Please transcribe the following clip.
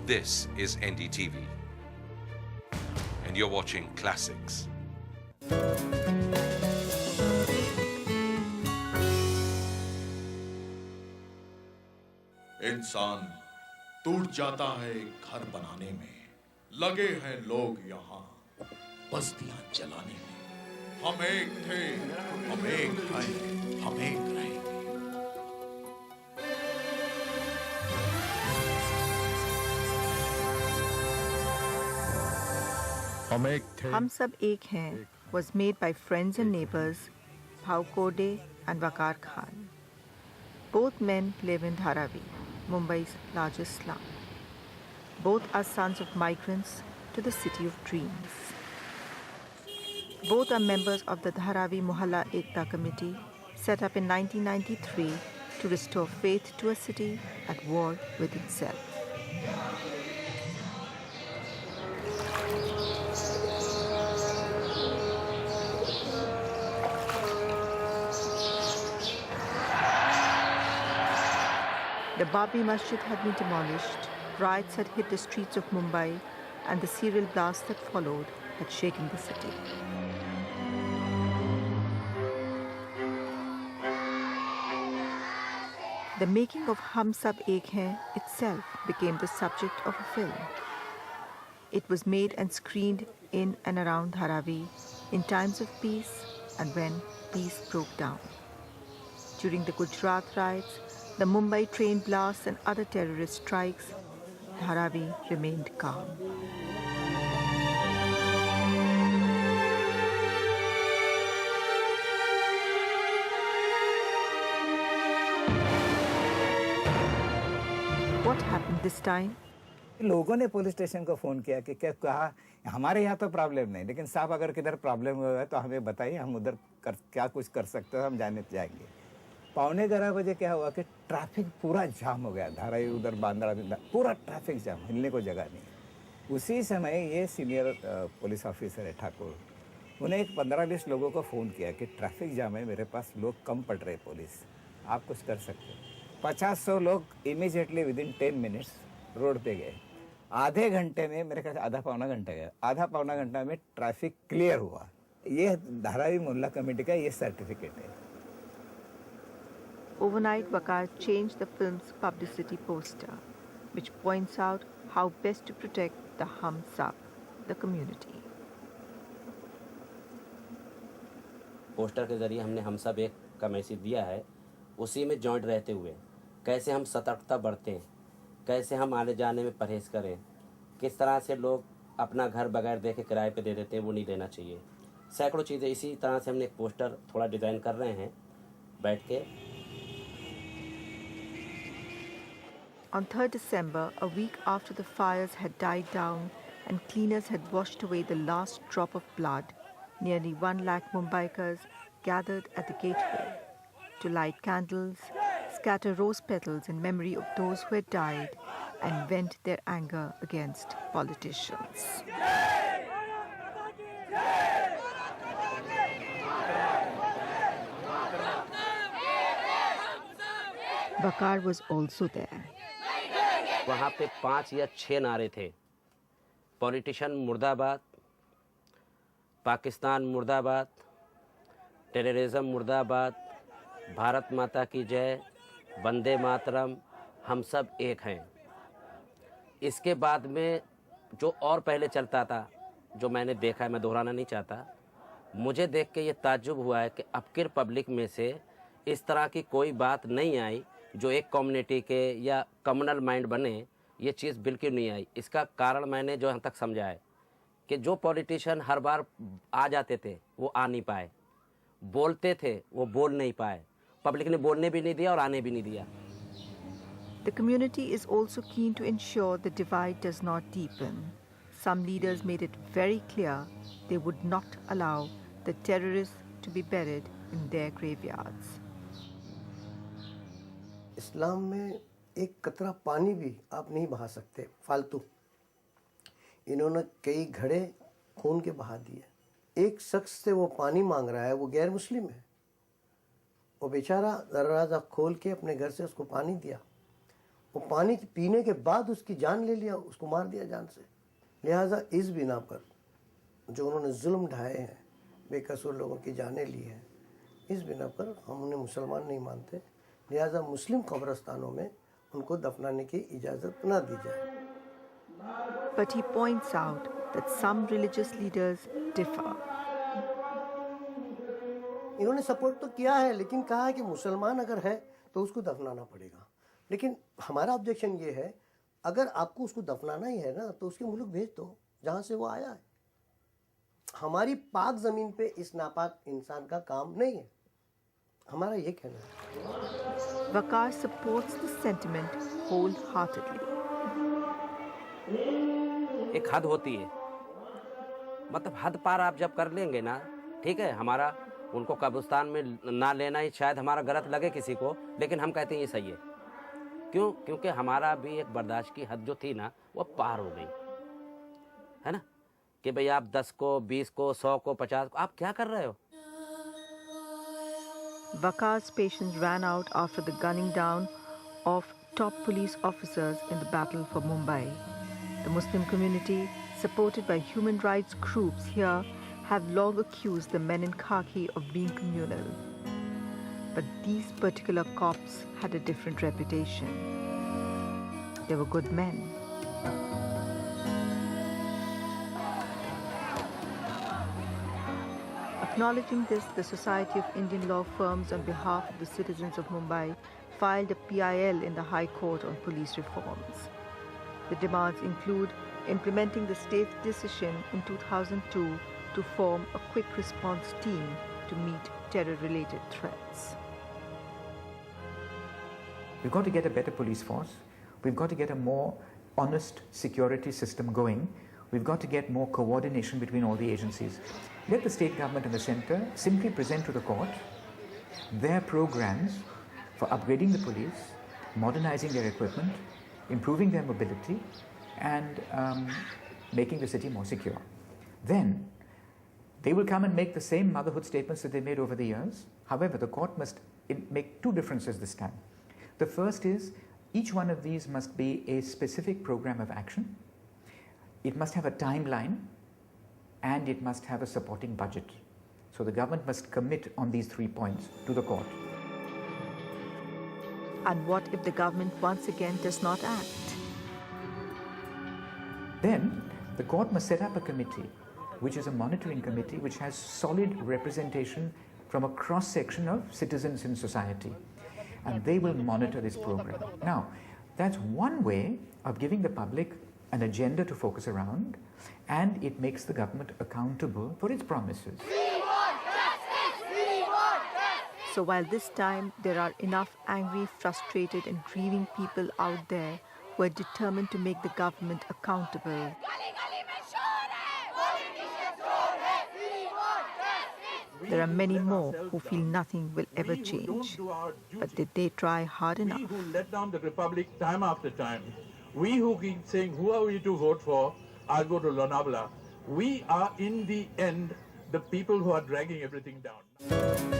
This is NDTV, and you're watching Classics. इंसान टूट जाता है घर बनाने में, लगे हैं लोग यहाँ बस्तियां जलाने में। हम एक थे, हम एक हैं, हम एक रहेंगे। हम सब एक हैं was made by friends and neighbors Bhau Kode and Waqar Khan. Both men live in Dharavi, Mumbai's largest slum. Both are sons of migrants to the city of dreams. Both are members of the Dharavi Mohalla Ekta Committee, set up in 1993 to restore faith to a city at war with itself. The Babi Masjid had been demolished, riots had hit the streets of Mumbai, and the serial blasts that followed had shaken the city. The making of Hum Sab Ek Hain itself became the subject of a film. It was made and screened in and around Dharavi in times of peace and when peace broke down. During the Gujarat riots, the Mumbai train blasts and other terrorist strikes, Dharavi remained calm. What happened this time? लोगों ने police station को phone किया कि क्या कहा हमारे यहाँ तो प्रॉब्लम नहीं, लेकिन साहब अगर किधर प्रॉब्लम हुआ है तो हमें बताइए, हम उधर क्या कुछ कर सकते हो, हम जाने जाएंगे। 11:15 क्या हुआ कि ट्रैफिक पूरा जाम हो गया, धारावी उधर बांद्रा पूरा ट्रैफिक जाम, हिलने को जगह नहीं। उसी समय ये सीनियर पुलिस ऑफिसर है ठाकुर, उन्हें एक 15-20 लोगों को फ़ोन किया कि ट्रैफिक जाम है, मेरे पास लोग कम पड़ रहे पुलिस, आप कुछ कर सकते हो। 50-100 लोग इमीडिएटली विदिन 10 मिनट्स रोड पे गए। आधे घंटे में, मेरे ख्याल से आधा पौना घंटा गया, आधा पौना घंटा में ट्रैफिक क्लियर हुआ। ये धारावी मोहल्ला कमेटी का ये सर्टिफिकेट है। Overnight, Waqar changed the film's publicity poster, which points out how best to protect the Hum Sab, the community. Poster के जरिए हमने हम सब एक का मैसेज दिया है, उसी में जॉइंट रहते हुए कैसे हम सतर्कता बरतें, कैसे हम आने जाने में परहेज करें, किस तरह से लोग अपना घर बगैर देखे किराए पे दे देते हैं, वो नहीं देना चाहिए। सैकड़ों चीज़ें इसी तरह से हमने एक पोस्टर थोड़ा डिज़ाइन कर रहे हैं बैठ के। On 3rd December, a week after the fires had died down and cleaners had washed away the last drop of blood, nearly 1 lakh Mumbaikars gathered at the gateway to light candles, scatter rose petals in memory of those who had died, and vent their anger against politicians. Waqar was also there. वहाँ पे 5 या 6 नारे थे, politician मुर्दाबाद, पाकिस्तान मुर्दाबाद, terrorism मुर्दाबाद, भारत माता की जय, वंदे मातरम, हम सब एक हैं। इसके बाद में जो और पहले चलता था, जो मैंने देखा है, मैं दोहराना नहीं चाहता, मुझे देख के ये ताज्जुब हुआ है कि अब की पब्लिक में से इस तरह की कोई बात नहीं आई जो एक कम्युनिटी के या कम्युनल माइंड बने, ये चीज़ बिल्कुल नहीं आई। इसका कारण मैंने जो यहाँ तक समझा है कि जो पॉलिटिशियन हर बार आ जाते थे वो आ नहीं पाए, बोलते थे वो बोल नहीं पाए, पब्लिक ने बोलने भी नहीं दिया और आने भी नहीं दिया। The community is also keen to ensure the divide does not deepen. Some leaders made it very clear they would not allow the terrorists to be buried in their graveyards. इस्लाम में एक कतरा पानी भी आप नहीं बहा सकते फालतू। इन्होंने कई घड़े खून के बहा दिए। एक शख्स से वो पानी मांग रहा है, वो गैर मुस्लिम है, वो बेचारा दरवाज़ा खोल के अपने घर से उसको पानी दिया। वो पानी पीने के बाद उसकी जान ले लिया, उसको मार दिया जान से। लिहाजा इस बिना पर जो उन्होंने जुल्म ढाए हैं, बेकसूर लोगों की जानें ली हैं, इस बिना पर हम उन्हें मुसलमान नहीं मानते। लिहाजा मुस्लिम कब्रस्तानों में उनको दफनाने की इजाज़त न दी जाए। But he points out that some religious leaders differ. इन्होंने सपोर्ट तो किया है, लेकिन कहा है कि मुसलमान अगर है तो उसको दफनाना पड़ेगा। लेकिन हमारा ऑब्जेक्शन ये है, अगर आपको उसको दफनाना ही है ना, तो उसके मुल्क भेज दो जहाँ से वो आया है। हमारी पाक ज़मीन पे इस नापाक इंसान का काम नहीं है, हमारा ये कहना है। Waqar supports the sentiment wholeheartedly. एक हद होती है, मतलब हद पार आप जब कर लेंगे ना, ठीक है, हमारा उनको कब्रिस्तान में ना लेना ही शायद हमारा गलत लगे किसी को, लेकिन हम कहते हैं ये सही है। क्यों? क्योंकि हमारा भी एक बर्दाश्त की हद जो थी ना, वो पार हो गई है ना, कि भाई आप 10 को, 20 को, 100 को, 50 को, आप क्या कर रहे हो? Waqar's patience ran out after the gunning down of top police officers in the battle for Mumbai. The Muslim community, supported by human rights groups here, have long accused the men in khaki of being communal. But these particular cops had a different reputation. They were good men. Acknowledging this, the Society of Indian Law Firms on behalf of the citizens of Mumbai filed a PIL in the High Court on police reforms. The demands include implementing the state's decision in 2002 to form a quick response team to meet terror-related threats. We've got to get a better police force. We've got to get a more honest security system going. We've got to get more coordination between all the agencies. Let the state government and the centre simply present to the court their programs for upgrading the police, modernizing their equipment, improving their mobility, and making the city more secure. Then they will come and make the same motherhood statements that they made over the years. However, the court must make two differences this time. The first is each one of these must be a specific program of action. It must have a timeline, and it must have a supporting budget. So the government must commit on these 3 points to the court. And what if the government once again does not act? Then the court must set up a committee, which is a monitoring committee, which has solid representation from a cross-section of citizens in society. And they will monitor this program. Now, that's one way of giving the public an agenda to focus around, and it makes the government accountable for its promises. We want justice! We want justice! So while this time there are enough angry, frustrated and grieving people out there who are determined to make the government accountable, there are many more who feel nothing will ever change. But did they try hard enough? We who let down the republic time after time, we who keep saying, who are we to vote for? I'll go to Lonavala. We are in the end the people who are dragging everything down.